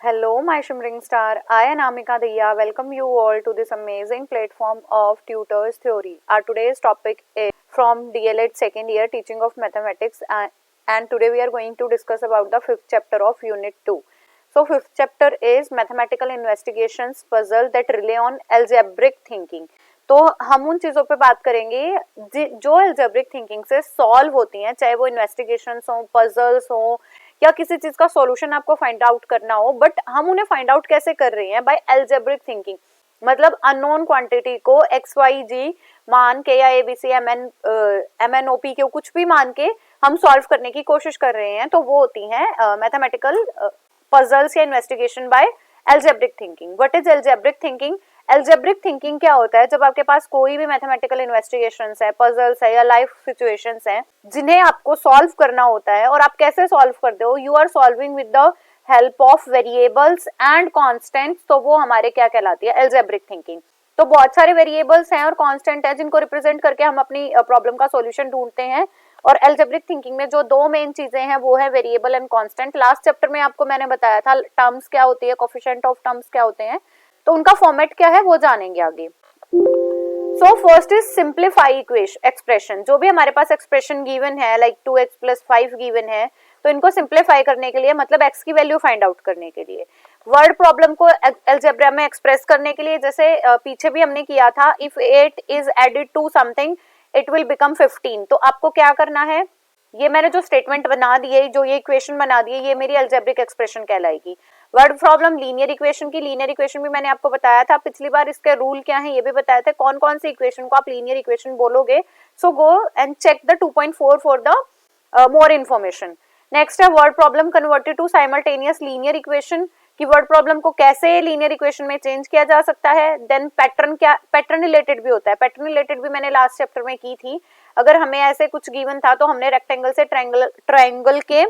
Hello, my shimmering star. I am Amika Diya. Welcome you all to this amazing platform of Tutors Theory. Our today's topic is from DLED second year teaching of mathematics, and today we are going to discuss about the fifth chapter of Unit 2. So, fifth chapter is mathematical investigations puzzle that rely on algebraic thinking. तो हम उन चीज़ों पे बात करेंगे जो algebraic thinking से solve होती हैं, चाहे वो इन्वेस्टिगेशंस हो, पजल्स हो या किसी चीज का सॉल्यूशन आपको फाइंड आउट करना हो, बट हम उन्हें फाइंड आउट कैसे कर रहे हैं? By algebraic thinking. मतलब अननोन क्वांटिटी को एक्स वाई जी मान के या ABC M N O P के कुछ भी मान के हम सॉल्व करने की कोशिश कर रहे हैं, तो वो होती हैं मैथमेटिकल पजल्स या investigation by algebraic thinking. What is algebraic thinking? Algebraic thinking क्या होता है? जब आपके पास कोई भी मैथमेटिकल इन्वेस्टिगेशंस है, पजल्स है या लाइफ सिचुएशंस हैं जिन्हें आपको सॉल्व करना होता है, और आप कैसे सॉल्व करते हो? You are solving with the help of variables and constants, तो वो हमारे क्या कहलाती है? Algebraic thinking. तो बहुत सारे वेरिएबल्स हैं और कांस्टेंट है जिनको रिप्रेजेंट करके हम अपनी प्रॉब्लम का सॉल्यूशन ढूंढते हैं। और अल्जेब्रिक थिंकिंग में जो दो मेन चीजें हैं वो है variable and constant. Last chapter में आपको मैंने बताया था टर्म्स क्या होती है, कोफिशिएंट ऑफ टर्म्स क्या होते हैं, तो उनका फॉर्मेट क्या है वो जानेंगे आगे। So first is simplify equation expression. जो भी हमारे पास एक्सप्रेशन गिवन है, लाइक 2x + 5 गिवन है, तो इनको सिंप्लीफाई करने के लिए, मतलब x की वैल्यू फाइंड आउट करने के लिए, वर्ड प्रॉब्लम को अलजेब्रा में एक्सप्रेस करने के लिए, जैसे पीछे भी हमने किया था, if 8 is added to something it will become 15। तो आपको क्या करना है? ये मैंने जो स्टेटमेंट बना दी है, जो ये इक्वेशन बना दी है, ये मेरी अलजेब्रिक एक्सप्रेशन कहलाएगी। वर्ड प्रॉब्लम लीनियर इक्वेशन की, लीनियर इक्वेशन भी मैंने आपको बताया था पिछली बार, इसके रूल क्या है ये भी बताया था, कौन कौन सी इक्वेशन को आप लीनियर इक्वेशन बोलोगे। So go and check the 2.4 for the more information. Next है word problem converted to simultaneous linear equation, कि वर्ड प्रॉब्लम को कैसे लीनियर इक्वेशन में चेंज किया जा सकता है। देन पैटर्न, क्या पैटर्न रिलेटेड भी होता है, पैटर्न रिलेटेड भी मैंने लास्ट चैप्टर में की थी। अगर हमें ऐसे कुछ गिवन था तो हमने रेक्टेंगल से ट्रायंगल के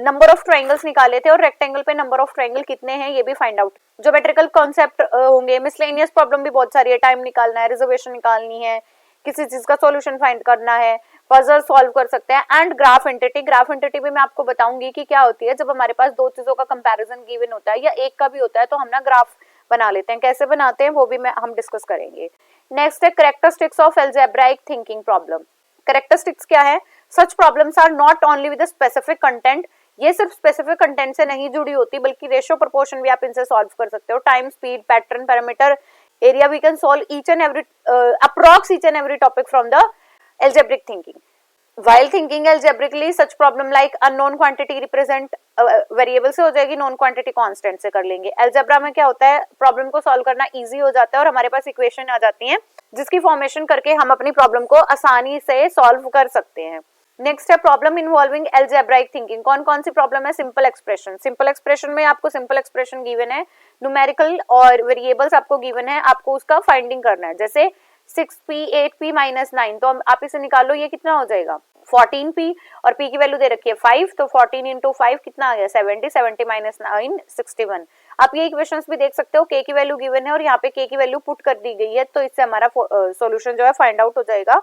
नंबर ऑफ ट्रायंगल्स निकाले थे, और रेक्टेंगल पे नंबर ऑफ ट्रायंगल कितने हैं ये भी फाइंड आउट। ज्योमेट्रिकल कॉन्सेप्ट होंगे, मिसलेनियस प्रॉब्लम भी बहुत सारी है, टाइम निकालना है, रिजर्वेशन निकालनी है, किसी चीज का सॉल्यूशन फाइंड करना है, पजल सॉल्व कर सकते हैं। And graph entity, graph entity भी मैं आपको बताऊंगी कि क्या होती है। जब हमारे पास दो चीजों का कंपैरिजन गिवन होता है या एक का भी होता है तो हम ना ग्राफ बना लेते हैं, कैसे बनाते हैं वो भी हम डिस्कस करेंगे। नेक्स्ट है characteristics of algebraic thinking problem. Characteristics क्या है? Such problems are not only with specific content, ये सिर्फ स्पेसिफिक कंटेंट से नहीं जुड़ी होती बल्कि रेशियो प्रोपोर्शन भी आप इनसे सॉल्व कर सकते हो। Time, speed, pattern, parameter, area, we can solve each and every approx each and every topic from the algebraic thinking. While thinking algebraically, such problem like unknown quantity represent variable से हो जाएगी, known quantity constant से कर लेंगे। algebra में क्या होता है? प्रॉब्लम को सॉल्व करना इजी हो जाता है और हमारे पास इक्वेशन आ जाती हैं जिसकी फॉर्मेशन करके हम अपनी प्रॉब्लम को आसानी से सॉल्व कर सकते हैं। नेक्स्ट है प्रॉब्लम इन्वॉल्विंग अलजेब्राइक थिंकिंग। कौन कौन सी प्रॉब्लम है? Simple expression. सिंपल एक्सप्रेशन में आपको सिंपल एक्सप्रेशन गिवन है, न्यूमेरिकल और वेरिएबल्स आपको गिवन है, आपको उसका फाइंडिंग करना है। जैसे 6p 8p - 9, तो आप इसे निकालो, ये कितना हो जाएगा? 14p, और p की वैल्यू दे रखी है 5, तो 14 × 5 कितना आ गया? 70, 70 - 9 61। आप ये इक्वेशंस भी देख सकते हो, k की वैल्यू गिवन है और यहाँ पे k की वैल्यू पुट कर दी गई है, तो इससे हमारा सॉल्यूशन जो है फाइंड आउट हो जाएगा।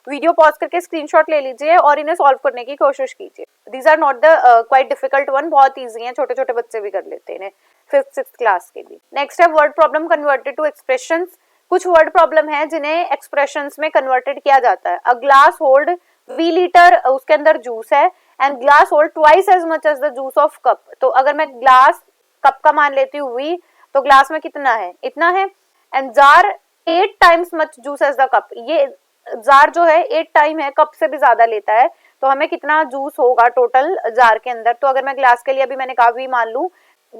वीडियो पॉज करके स्क्रीनशॉट ले लीजिए और इन्हें सॉल्व करने की कोशिश कीजिए। These are not the quite difficult one, बहुत इजी हैं, छोटे छोटे बच्चे भी कर लेते हैं, 5th 6th क्लास के भी। नेक्स्ट है word problem converted to expressions. कुछ वर्ड प्रॉब्लम है जिन्हें एक्सप्रेशंस में कन्वर्टेड किया जाता है। A glass hold V litre, उसके अंदर जूस है, and glass hold twice as much as the juice of cup. तो अगर मैं ग्लास कप का मान लेती हूँ V, तो ग्लास में कितना है? इतना है। And jar 8 times much juice as the cup, ये जार जो है 8 टाइम है, कप से भी ज्यादा लेता है, तो हमें कितना जूस होगा टोटल जार के अंदर? तो अगर मैं ग्लास के लिए अभी मैंने कहा V मान लूं,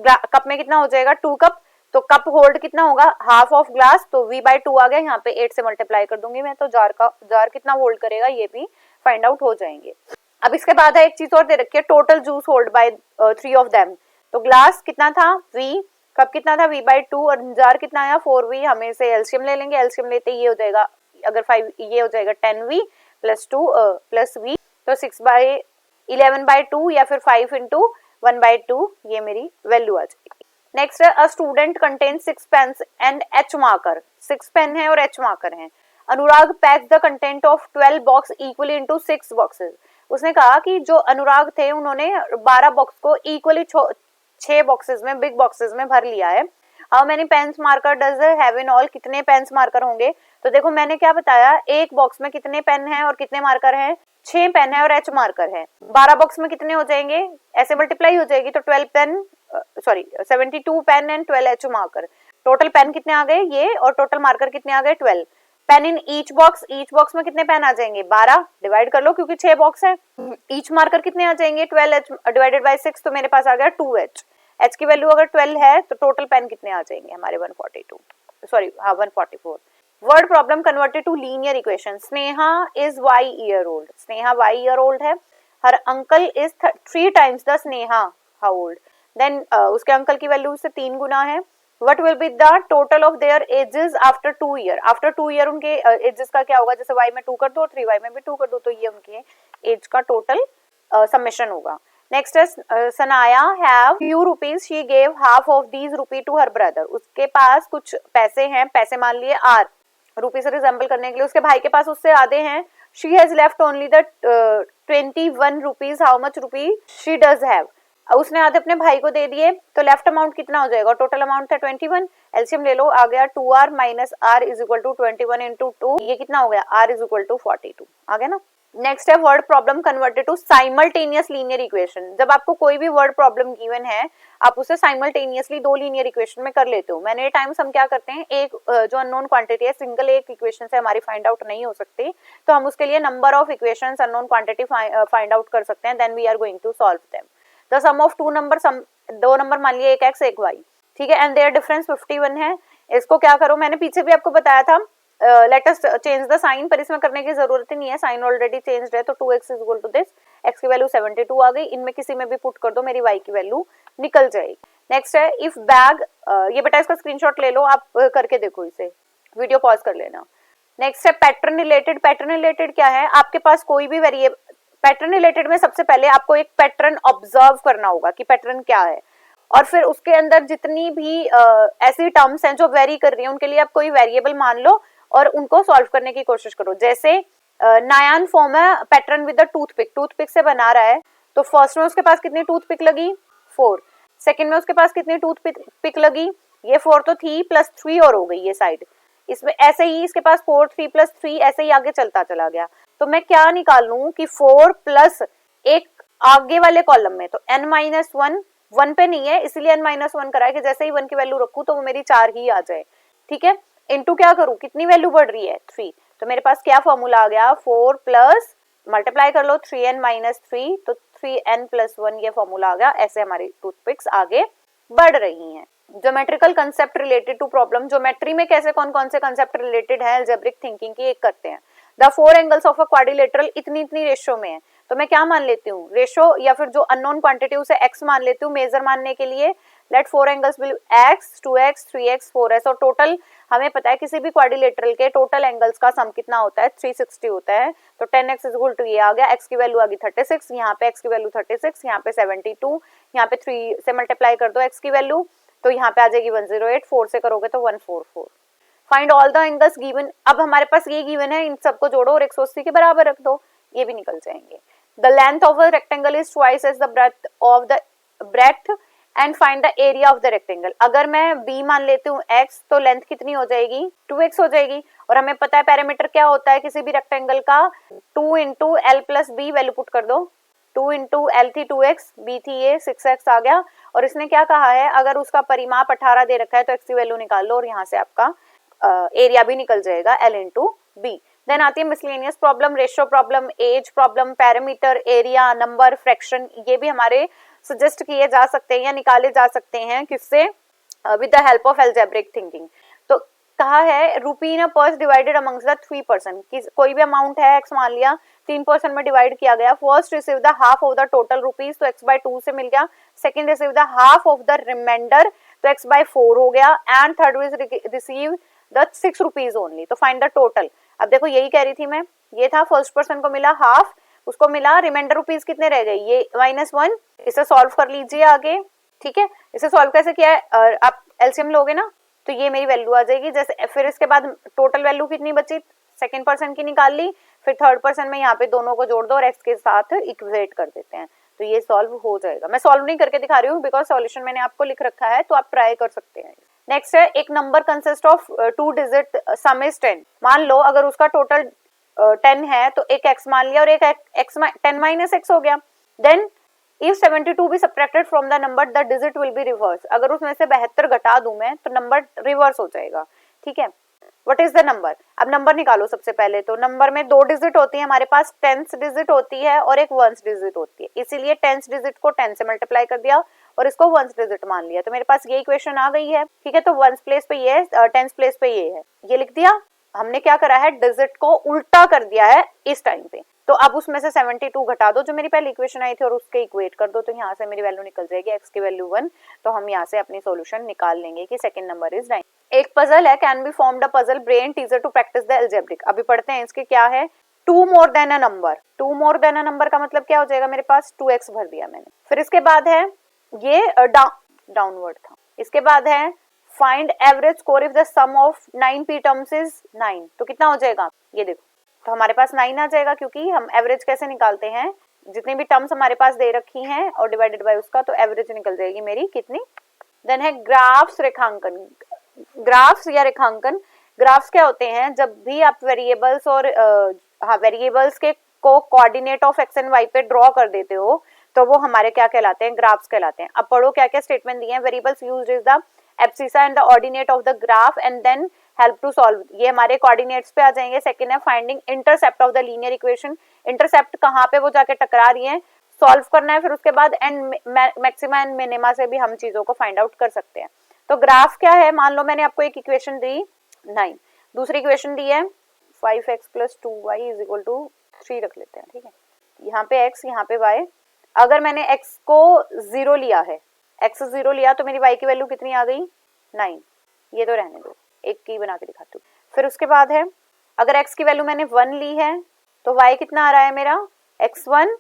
कप में कितना हो जाएगा? 2 कप, तो कप होल्ड कितना होगा? हाफ ऑफ ग्लास, तो V/2 आ गया, यहाँ पे 8 से मल्टीप्लाई कर दूंगी मैं, तो जार कितना होल्ड करेगा ये भी फाइंड आउट हो जाएंगे। अब इसके बाद है एक चीज और दे रखी है, total juice hold by 3 of them. तो ग्लास कितना था? V, कप कितना था? V/2, और जार कितना आया? 4V। हमें इसे एलसीएम ले लेंगे, एलसीएम लेते ये हो जाएगा, अगर 5 ये हो जाएगा 10V + 2 + V, तो 6/11/2 या फिर 5 × 1/2, ये मेरी वैल्यू आ जाएगी। नेक्स्ट है a student contain 6 pens and H marker. 6 pen है और H मार्कर है। Anurag packs the content of 12 box equally into 6 boxes. उसने कहा कि जो अनुराग थे उन्होंने 12 बॉक्स को इक्वली 6 बॉक्सेस में, बिग बॉक्सेस में भर लिया है। How many pens marker does have in all, कितने पेन्स मार्कर होंगे। तो देखो मैंने क्या बताया, एक बॉक्स में कितने पेन हैं और कितने मार्कर हैं, 6 पेन है और एच मार्कर है। 12 बॉक्स में कितने हो जाएंगे, ऐसे मल्टीप्लाई हो जाएगी, तो 12 pen 72 pen and 12 each marker. Total pen कितने आ गए ये, और टोटल मार्कर कितने आ गए 12। पेन इन ईच बॉक्स में कितने पेन आ जाएंगे 12, डिवाइड कर लो क्योंकि 6 बॉक्स है। ईच मार्कर कितने आ जाएंगे 12h डिवाइडेड बाय 6, तो मेरे पास आ गया 2h। h की वैल्यू अगर 12 है तो टोटल पेन कितने आ जाएंगे हमारे 144। Word problem converted to linear equation. Sneha is y year old, Sneha y year old है। Her uncle is 3 times the Sneha how old, then उसके अंकल की वैल्यू से 3 गुना है। What will be the total of their ages after 2 year? After 2 year उनके ages का क्या होगा, जैसे y में 2 कर दो, 3y में भी 2 कर दो, तो ये उनके age का total summation होगा। Next है Sanaya have few rupees, she gave half of these rupee to her brother। उसके पास कुछ पैसे हैं, पैसे मान लिए r, रुपी से रिजेंबल करने के लिए, उसके भाई के पास उससे आधे हैं। She has left only the 21 rupees, how much rupee she does have? उसने आधे अपने भाई को दे दिए, तो लेफ्ट अमाउंट कितना हो जाएगा, टोटल अमाउंट था 21। एलसीएम ले लो, आ गया 2r minus r is equal to 21 into 2, ये कितना हो गया r इज इक्वल टू 42, आ गया ना। नेक्स्ट है word problem converted to simultaneous linear equation. जब आपको कोई भी वर्ड प्रॉब्लम गिवन है, आप उसे साइमल्टेनियसली 2 लीनियर इक्वेशन में कर लेते हो। मैंने टाइम्स हम क्या करते हैं, एक जो अननोन क्वांटिटी है, सिंगल एक इक्वेशन से हमारी फाइंड आउट नहीं हो सकती, तो हम उसके लिए number of equations unknown quantity find out कर सकते हैं, then we are going to solve them. The sum of 2 number, दो नंबर मान लिए, एक x एक y, ठीक है, एंड देयर डिफरेंस 51 है। इसको क्या करो, मैंने पीछे भी आपको बताया था, let us change the sign, पर इसमें करने की जरूरत ही नहीं है, साइन ऑलरेडी चेंज्ड है। तो 2x is equal to this, x की वैल्यू 72 आ गई, इनमें किसी में भी पुट कर दो, मेरी y की वैल्यू निकल जाएगी। नेक्स्ट है इफ बैग, ये बेटा इसका स्क्रीनशॉट ले लो, आप करके देखो, इसे वीडियो पॉज कर लेना। नेक्स्ट है पैटर्न रिलेटेड। पैटर्न रिलेटेड क्या है, आपके पास कोई भी वेरिएबल, पैटर्न रिलेटेड में सबसे पहले आपको एक पैटर्न ऑब्जर्व करना होगा कि पैटर्न क्या है, और फिर उसके अंदर जितनी भी ऐसी टर्म्स हैं जो वेरी कर रही हैं, उनके लिए आप कोई वेरिएबल मान लो और उनको सॉल्व करने की कोशिश करो। जैसे नायान फॉर्म है pattern with the toothpick, toothpick से बना रहा है, तो फर्स्ट में उसके पास कितनी टूथपिक लगी 4, सेकंड में उसके पास कितनी टूथपिक लगी, ये 4 तो थी प्लस 3 और हो गई ये साइड, इसमें ऐसे ही इसके पास 4 3 प्लस 3 ऐसे ही आगे चलता चला गया। तो मैं क्या निकाल लूं कि 4 प्लस एक आगे वाले कॉलम में, तो n माइनस 1 पे नहीं है, इसलिए n माइनस 1 करा है कि जैसे ही 1 की वैल्यू रखूं तो वो मेरी 4 ही आ जाए, ठीक है। इनटू क्या करूं, कितनी वैल्यू बढ़ रही है 3, तो मेरे पास क्या फॉर्मूला आ गया, 4 प्लस मल्टीप्लाई कर लो 3n माइनस 3, तो 3n प्लस 1 ये फॉर्मूला आ गया। ऐसे हमारी टूथपिक्स आगे बढ़ रही हैं। Geometrical concept related to problem, geometry में कैसे कौन कौन से कंसेप्ट रिलेटेड है अलजेब्रिक थिंकिंग की, एक करते हैं। The 4 angles of a quadrilateral इतनी रेशियो में है, तो मैं क्या मान लेती हूँ, रेशियो या फिर जो अननोन क्वांटिटी उसे x मान लेती हूँ मेजर मानने के लिए। Late 4 angles will x 2x 3x 4s, और टोटल हमें पता है किसी भी क्वाड्रिलेटरल के टोटल एंगल्स का सम कितना होता है 360 होता है। तो 10x इज इक्वल टू ये आ गया, x की वैल्यू आ गई 36, यहाँ पे x की वैल्यू 36, यहाँ पे 72, यहाँ पे 3 से मल्टीप्लाई कर दो x की वैल्यू, तो यहाँ पे आ जाएगी 108, 4 से करोगे तो 144। Find all the angles given, अब हमारे पास ये गिवन है, इन सबको जोड़ो और 180 के बराबर रख दो, ये भी निकल जाएंगे। The length of a rectangle is twice as the breadth of the breadth and find the area of the rectangle. अगर मैं b मान लेती हूँ x, तो लेंथ कितनी हो जाएगी 2x हो जाएगी, और हमें पता है पैरामीटर क्या होता है किसी भी रेक्टेंगल का, 2 into L plus B, value put कर दो, 2 इंटू एल थी 2x, b थी ये 6x आ गया। और इसने क्या कहा है, अगर उसका परिमाप 18 दे रखा है तो x की वैल्यू निकाल लो, और यहाँ से आपका एरिया भी निकल जाएगा l इंटू बी। देन आती है miscellaneous problem, ratio problem, age problem, parameter, area, number, fraction, ये भी हमारे सजेस्ट किए जा सकते हैं या निकाले जा सकते हैं किससे, with the help of algebraic thinking. तो कहा है rupee in a purse divided amongst the 3 person, कोई भी अमाउंट है x मान लिया, 3 पर्सन में डिवाइड किया गया। First receive the half of the total rupees, तो x बाय 2 से मिल गया। Second receive the half of the reminder, तो x बाय 4 हो गया। And third is receive the 6 rupees only, तो फाइंड द टोटल। अब देखो यही कह रही थी मैं, ये था फर्स्ट पर्सन को मिला हाफ, उसको मिला रिमाइंडर रुपीज कितने रह गए, ये -1, इसे सॉल्व कर लीजिए आगे, ठीक है। इसे सॉल्व कैसे किया है, आप एलसीएम लोगे ना, तो ये मेरी वैल्यू आ जाएगी। जैसे फिर इसके बाद टोटल वैल्यू कितनी बची, सेकंड पर्सन की निकाल ली, फिर थर्ड पर्सन में यहाँ पे दोनों को जोड़ दो और x के साथ इक्वेट कर देते हैं, तो तो ये सॉल्व हो जाएगा। मैं सॉल्व नहीं करके दिखा रही हूँ बिकॉज सॉल्यूशन मैंने आपको लिख रखा है, तो आप ट्राई कर सकते हैं। नेक्स्ट है, एक number consist of 2 digit, some is 10। मान लो अगर उसका टोटल 10 है तो एक x मान लिया और एक x 10 माइनस x हो गया। Then if 72 be subtracted from the number, the digit will be reverse। अगर उसमें से 72 घटा दूं मैं तो नंबर रिवर्स हो जाएगा। ठीक है, व्हाट इज द नंबर? अब नंबर निकालो। सबसे पहले तो नंबर में 2 डिजिट होती है हमारे पास, 10th डिजिट होती है और एक 1st डिजिट होती है, इसीलिए 10th डिजिट को 10 से मल्टीप्लाई कर दिया और इसको 1st डिजिट मान लिया, तो मेरे पास ये इक्वेशन आ गई है। ठीक है, तो 1st प्लेस पे ये है, 10th प्लेस पे ये है, ये लिख दिया। हमने क्या करा है, डिजिट को उल्टा कर दिया है इस टाइम पे। तो अब उसमें से 72 घटा दो जो मेरी पहली इक्वेशन आई थी और उसके इक्वेट कर दो, तो यहाँ से मेरी वैल्यू निकल जाएगी x की वैल्यू 1। तो हम यहाँ से अपनी सॉल्यूशन निकाल लेंगे कि सेकंड नंबर इज 9। एक पजल है, can be formed a puzzle brain teaser to practice the algebraic. अभी पढ़ते हैं इसके क्या है। 2 more than a number, 2 more than a number का मतलब क्या हो जाएगा, मेरे पास 2x भर दिया मैंने। फिर इसके बाद है ये डाउनवर्ड था। इसके बाद है find average score if the sum of 9 p terms is 9। तो कितना हो जाएगा, ये देखो, तो हमारे पास 9 आ जाएगा, क्योंकि हम एवरेज कैसे निकालते हैं, जितनी भी टर्म्स हमारे पास दे रखी हैं और डिवाइडेड बाय उसका, तो एवरेज निकल जाएगी मेरी कितनी। देन है ग्राफ्स, रेखांकन। ग्राफ्स या रेखांकन, ग्राफ्स क्या होते हैं, जब भी आप वेरिएबल्स और वेरिएबल्स के को coordinate of x and y पे ड्रॉ कर देते हो तो वो हमारे क्या कहलाते हैं, ग्राफ्स कहलाते हैं। अब पढ़ो क्या क्या स्टेटमेंट दिए हैं। Variables used is the abscissa and the ordinate of the graph and then help to solve. ये हमारे कोऑर्डिनेट्स पे आ जाएंगे। सेकंड है finding intercept of the linear equation. Intercept कहाँ पे वो जाके टकरा रही है, सॉल्व करना है। फिर उसके बाद एंड मैक्सिमा एंड मिनिमा से भी हम चीजों को फाइंड आउट कर सकते हैं। तो ग्राफ क्या है, मान लो मैंने आपको एक इक्वेशन दी 9, दूसरी इक्वेशन दी है 5x + 2y = 3 रख लेते हैं। ठीक है, यहाँ पे x, यहाँ पे y। अगर मैंने x को 0 लिया है, x 0 लिया तो मेरी y की वैल्यू कितनी आ गई, 9। ये तो रहने दो, एक की बना के दिखाती हूँ। फिर उसके बाद है अगर x की वैल्यू मैंने 1 ली है तो y कितना आ रहा है मेरा, x1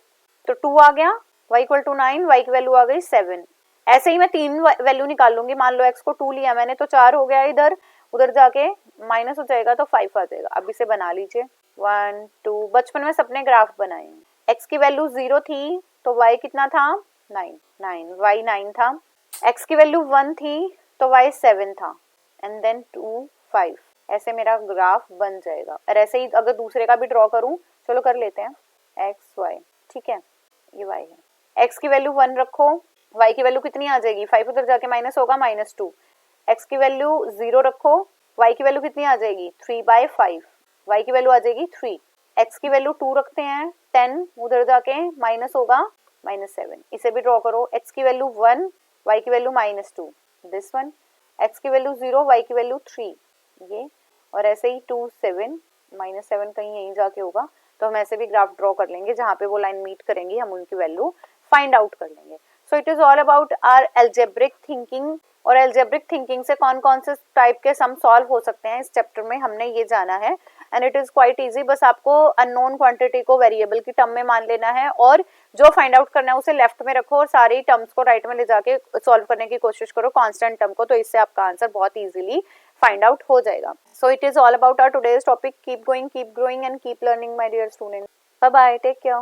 तो 2 आ गया, y = 9, y की वैल्यू आ गई 7। ऐसे ही मैं 3 वैल्यू निकाल लूंगी। मान लो x को 2 लिया मैंने तो 4 हो गया, इधर उधर जाके माइनस हो जाएगा तो 5 आ जाएगा। अब इसे बना लीजिए 1 2। बचपन में सबने ग्राफ बनाए हैं। x की वैल्यू 0 थी तो y कितना था, 9, y 9 था। x की वैल्यू 1 थी तो y 7 था एंड देन 2 5। ऐसे मेरा ग्राफ बन जाएगा। और ऐसे ही अगर दूसरे का भी ड्रॉ करूं, चलो कर लेते हैं, x y। ठीक है, ये y है। x की वैल्यू 1 रखो, y की वैल्यू कितनी आ जाएगी, 5 उधर जाके माइनस होगा, -2। x की वैल्यू 0 रखो, y की वैल्यू कितनी आ जाएगी, 3/5, y की वैल्यू आ जाएगी 3। x की वैल्यू 2 रखते हैं, 10 उधर जाके माइनस होगा, -7। इसे भी ड्रॉ करो, x की वैल्यू 1, y की वैल्यू -2, दिस वन। x की वैल्यू 0, y की वैल्यू 3, ये। और ऐसे ही 2 7, -7 कहीं यहीं जाके होगा, तो हम ऐसे भी ग्राफ ड्रॉ कर लेंगे जहाँ पे वो लाइन मीट करेंगी, हम उनकी वैल्यू फाइंड आउट कर लेंगे। So it is all about our algebraic thinking. और एल्जेब्रिक थिंकिंग से कौन कौन से टाइप के सम सॉल्व हो सकते हैं इस चैप्टर में हमने ये जाना है। And it is quite easy. बस आपको अननोन क्वांटिटी को वेरिएबल की टर्म में मान लेना है और जो फाइंड आउट करना है उसे लेफ्ट में रखो और सारी टर्म्स को राइट में ले जाके सॉल्व करने की कोशिश करो, कांस्टेंट टर्म को, तो इससे आपका आंसर बहुत इजीली फाइंड आउट हो जाएगा। So it is all about our today's topic. Keep going, keep growing and keep learning my dear student. Bye bye, take care.